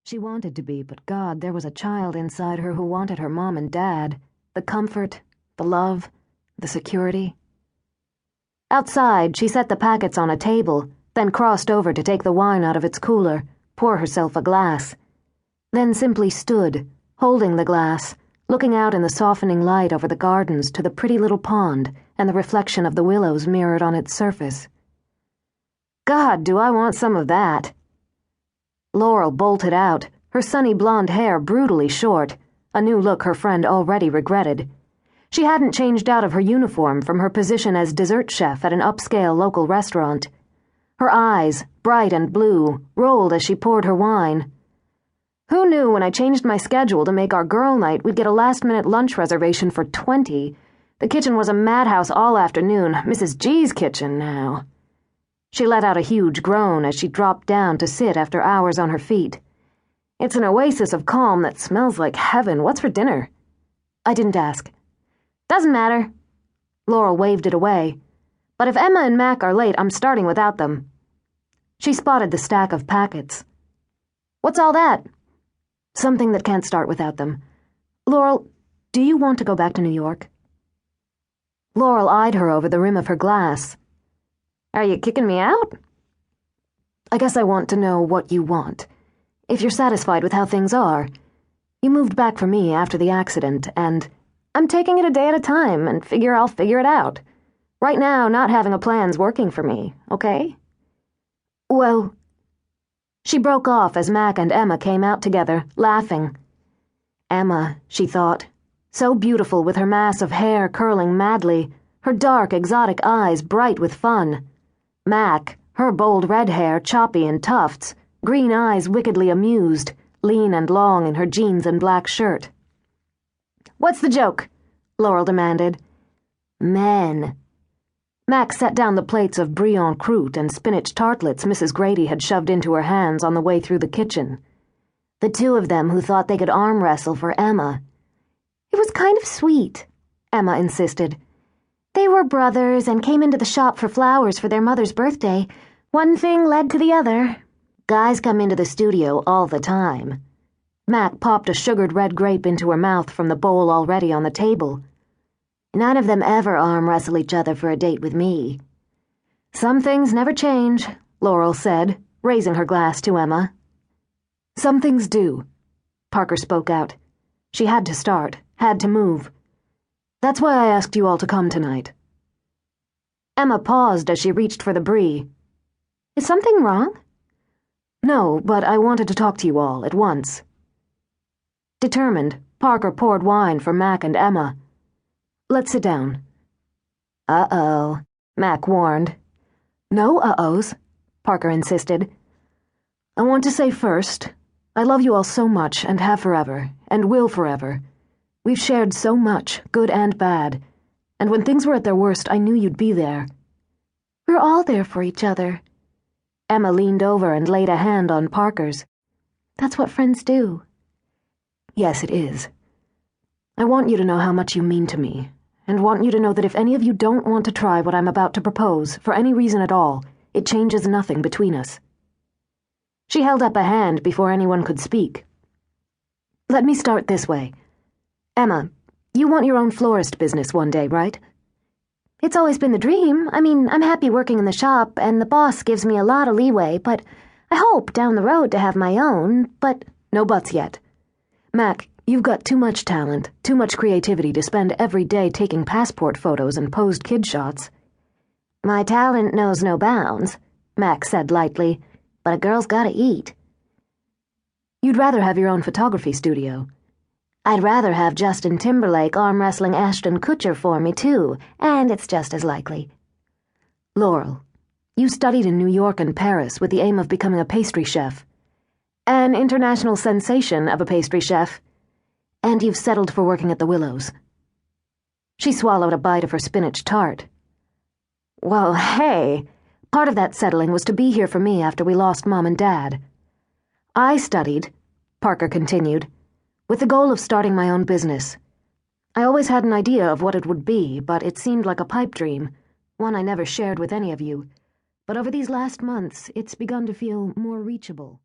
She wanted to be, but God, there was a child inside her who wanted her mom and dad. The comfort, the love, the security. Outside, she set the packets on a table, then crossed over to take the wine out of its cooler, pour herself a glass. Then simply stood, holding the glass, looking out in the softening light over the gardens to the pretty little pond and the reflection of the willows mirrored on its surface. God, do I want some of that. Laurel bolted out, her sunny blonde hair brutally short, a new look her friend already regretted. She hadn't changed out of her uniform from her position as dessert chef at an upscale local restaurant. Her eyes, bright and blue, rolled as she poured her wine. Who knew when I changed my schedule to make our girl night we'd get a last-minute lunch reservation for 20? The kitchen was a madhouse all afternoon, Mrs. G's kitchen now. She let out a huge groan as she dropped down to sit after hours on her feet. It's an oasis of calm that smells like heaven. What's for dinner? I didn't ask. Doesn't matter. Laurel waved it away. But if Emma and Mac are late, I'm starting without them. She spotted the stack of packets. What's all that? Something that can't start without them. Laurel, do you want to go back to New York? Laurel eyed her over the rim of her glass. Are you kicking me out? I guess I want to know what you want. If you're satisfied with how things are. You moved back for me after the accident, and I'm taking it a day at a time and figure I'll figure it out. Right now, not having a plan's working for me, okay? Well... She broke off as Mac and Emma came out together, laughing. Emma, she thought, so beautiful with her mass of hair curling madly, her dark, exotic eyes bright with fun. Mac, her bold red hair choppy in tufts, green eyes wickedly amused, lean and long in her jeans and black shirt. What's the joke? Laurel demanded. Men. Mac set down the plates of brie en croûte and spinach tartlets Mrs. Grady had shoved into her hands on the way through the kitchen. The two of them who thought they could arm wrestle for Emma. It was kind of sweet, Emma insisted. They were brothers and came into the shop for flowers for their mother's birthday. One thing led to the other. Guys come into the studio all the time. Mac popped a sugared red grape into her mouth from the bowl already on the table. None of them ever arm wrestle each other for a date with me. Some things never change, Laurel said, raising her glass to Emma. Some things do, Parker spoke out. She had to start, had to move. That's why I asked you all to come tonight. Emma paused as she reached for the brie. Is something wrong? No, but I wanted to talk to you all at once. Determined, Parker poured wine for Mac and Emma. Let's sit down. Uh-oh, Mac warned. No uh-ohs, Parker insisted. I want to say first, I love you all so much and have forever, and will forever. We've shared so much, good and bad, and when things were at their worst, I knew you'd be there. We're all there for each other. Emma leaned over and laid a hand on Parker's. That's what friends do. Yes, it is. I want you to know how much you mean to me, and want you to know that if any of you don't want to try what I'm about to propose, for any reason at all, it changes nothing between us. She held up a hand before anyone could speak. Let me start this way. Emma, you want your own florist business one day, right? It's always been the dream. I mean, I'm happy working in the shop, and the boss gives me a lot of leeway, but I hope down the road to have my own, but no buts yet. Mac, you've got too much talent, too much creativity to spend every day taking passport photos and posed kid shots. My talent knows no bounds, Mac said lightly, but a girl's gotta eat. You'd rather have your own photography studio. I'd rather have Justin Timberlake arm wrestling Ashton Kutcher for me, too, and it's just as likely. Laurel, you studied in New York and Paris with the aim of becoming a pastry chef. An international sensation of a pastry chef. And you've settled for working at the Willows. She swallowed a bite of her spinach tart. Well, hey, part of that settling was to be here for me after we lost Mom and Dad. I studied, Parker continued, with the goal of starting my own business. I always had an idea of what it would be, but it seemed like a pipe dream, one I never shared with any of you. But over these last months, it's begun to feel more reachable.